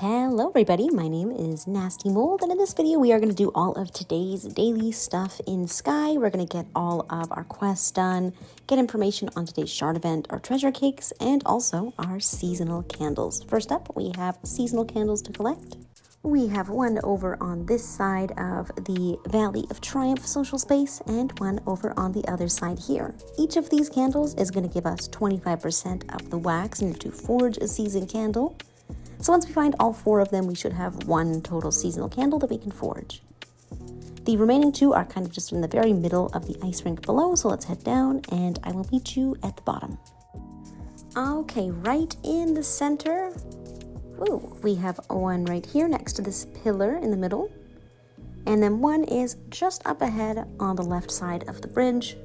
Hello everybody, my name is Nasty Mold, and in this video we are going to do all of today's daily stuff in Sky. We're going to get all of our quests done, get information on today's shard event, our treasure cakes, and also our seasonal candles. First up, we have seasonal candles to collect. We have one over on this side of the Valley of Triumph social space and one over on the other side here. Each of these candles is going to give us 25% of the wax needed to forge a season candle. So once we find all 4 of them, we should have 1 total seasonal candle that we can forge. The remaining 2 are kind of just in the very middle of the ice rink below, so let's head down and I will meet you at the bottom. Okay, right in the center, we have one right here next to this pillar in the middle, and then one is just up ahead on the left side of the bridge.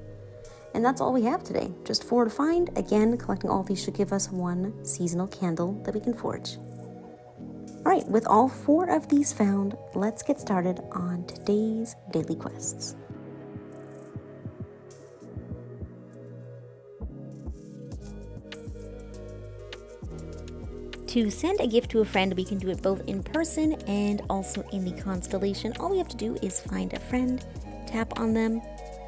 And that's all we have today, just 4 to find. Again, collecting all of these should give us 1 seasonal candle that we can forge. All right, with all 4 of these found, let's get started on today's daily quests. To send a gift to a friend, we can do it both in person and also in the constellation. All we have to do is find a friend, tap on them,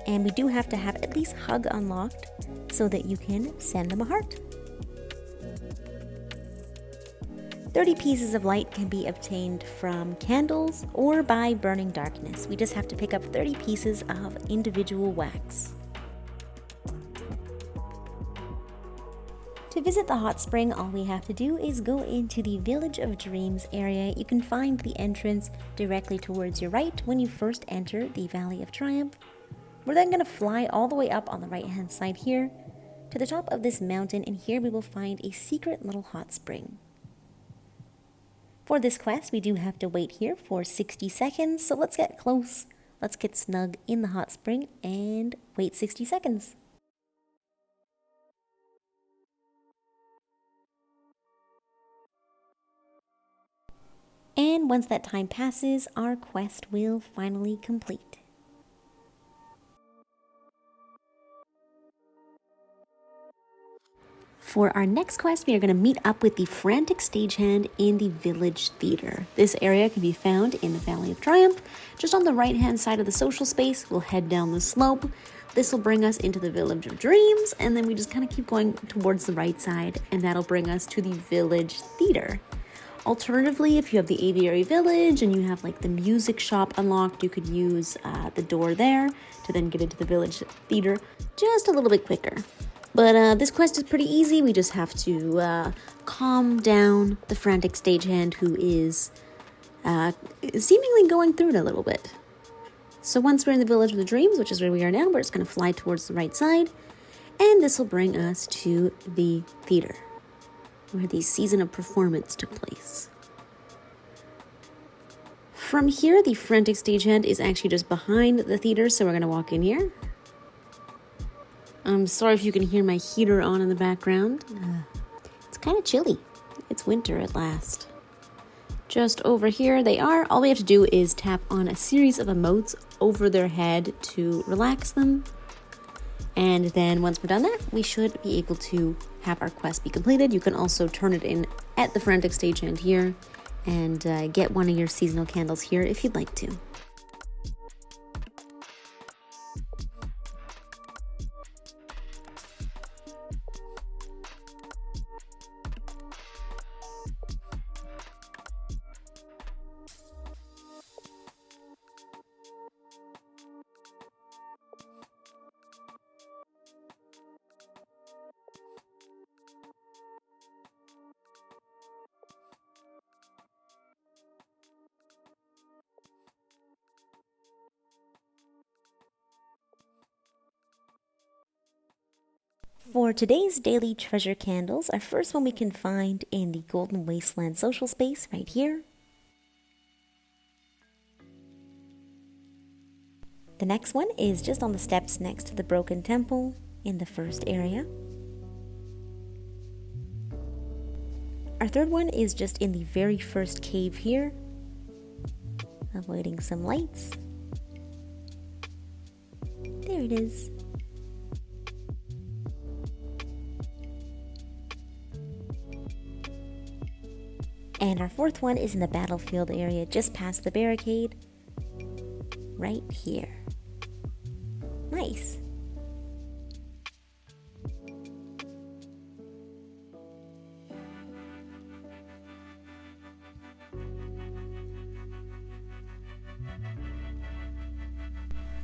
and we do have to have at least Hug unlocked so that you can send them a heart. 30 pieces of light can be obtained from candles or by burning darkness. We just have to pick up 30 pieces of individual wax. To visit the hot spring, all we have to do is go into the Village of Dreams area. You can find the entrance directly towards your right when you first enter the Valley of Triumph. We're then going to fly all the way up on the right hand side here to the top of this mountain, and here we will find a secret little hot spring. For this quest, we do have to wait here for 60 seconds, so let's get close. Let's get snug in the hot spring and wait 60 seconds. And once that time passes, our quest will finally complete. For our next quest, we are going to meet up with the frantic stagehand in the Village Theater. This area can be found in the Valley of Triumph. Just on the right-hand side of the social space, we'll head down the slope. This will bring us into the Village of Dreams, and then we just kind of keep going towards the right side, and that'll bring us to the Village Theater. Alternatively, if you have the Aviary Village and you have like the music shop unlocked, you could use the door there to then get into the Village Theater just a little bit quicker. But this quest is pretty easy. We just have to calm down the frantic stagehand who is seemingly going through it a little bit. So once we're in the Village of the Dreams, which is where we are now, we're just going to fly towards the right side. And this will bring us to the theater, where the season of performance took place. From here, the frantic stagehand is actually just behind the theater, so we're going to walk in here. I'm sorry if you can hear my heater on in the background. It's kind of chilly. It's winter at last. Just over here they are. All we have to do is tap on a series of emotes over their head to relax them. And then once we're done that, we should be able to have our quest be completed. You can also turn it in at the frantic stagehand here and get one of your seasonal candles here if you'd like to. For today's daily treasure candles, our first one we can find in the Golden Wasteland social space right here. The next one is just on the steps next to the Broken Temple in the first area. Our third one is just in the very first cave here, avoiding some lights. There it is. And our fourth one is in the battlefield area just past the barricade. Right here. Nice.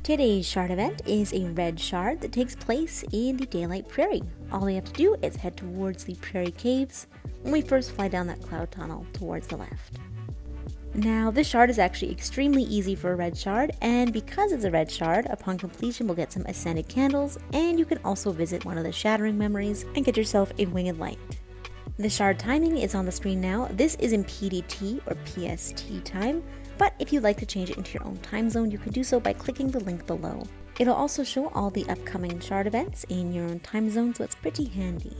Today's shard event is a red shard that takes place in the Daylight Prairie. All we have to do is head towards the Prairie Caves when we first fly down that cloud tunnel towards the left. Now, this shard is actually extremely easy for a red shard, and because it's a red shard, upon completion we'll get some Ascended Candles, and you can also visit one of the Shattering Memories and get yourself a Winged Light. The shard timing is on the screen now. This is in PDT or PST time, but if you'd like to change it into your own time zone, you can do so by clicking the link below. It'll also show all the upcoming shard events in your own time zone, so it's pretty handy.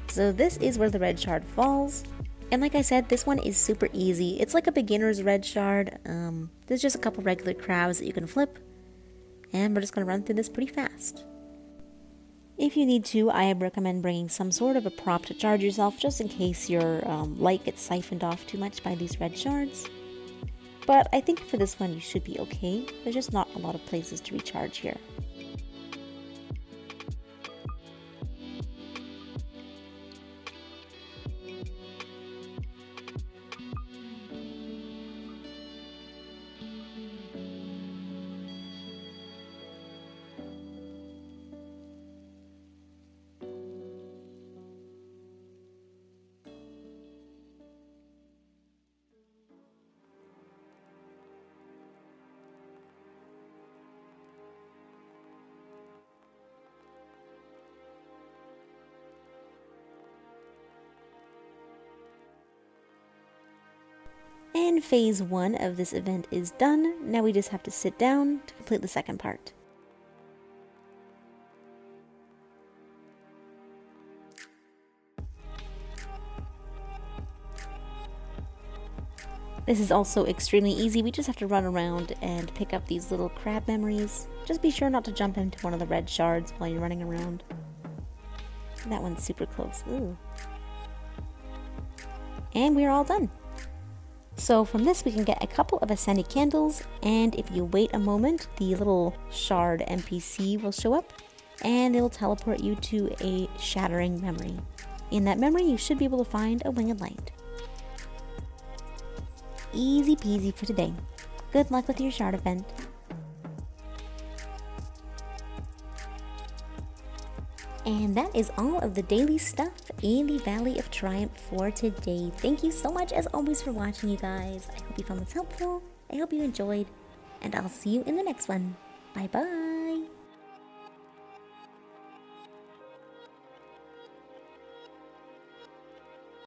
So this is where the red shard falls, and like I said, this one is super easy. It's like a beginner's red shard. There's just a couple regular crabs that you can flip, and we're just going to run through this pretty fast. If you need to, I recommend bringing some sort of a prop to charge yourself, just in case your light gets siphoned off too much by these red shards. But I think for this one you should be okay. There's just not a lot of places to recharge here. And phase 1 of this event is done. Now we just have to sit down to complete the second part. This is also extremely easy. We just have to run around and pick up these little crab memories. Just be sure not to jump into one of the red shards while you're running around. That one's super close. Ooh. And we're all done. So from this we can get a couple of Ascended Candles, and if you wait a moment, the little shard NPC will show up and it will teleport you to a Shattering Memory. In that memory you should be able to find a Winged Light. Easy peasy for today. Good luck with your shard event. And that is all of the daily stuff in the Valley of Triumph for today. Thank you so much as always for watching, you guys. I hope you found this helpful. I hope you enjoyed, and I'll see you in the next one. Bye bye.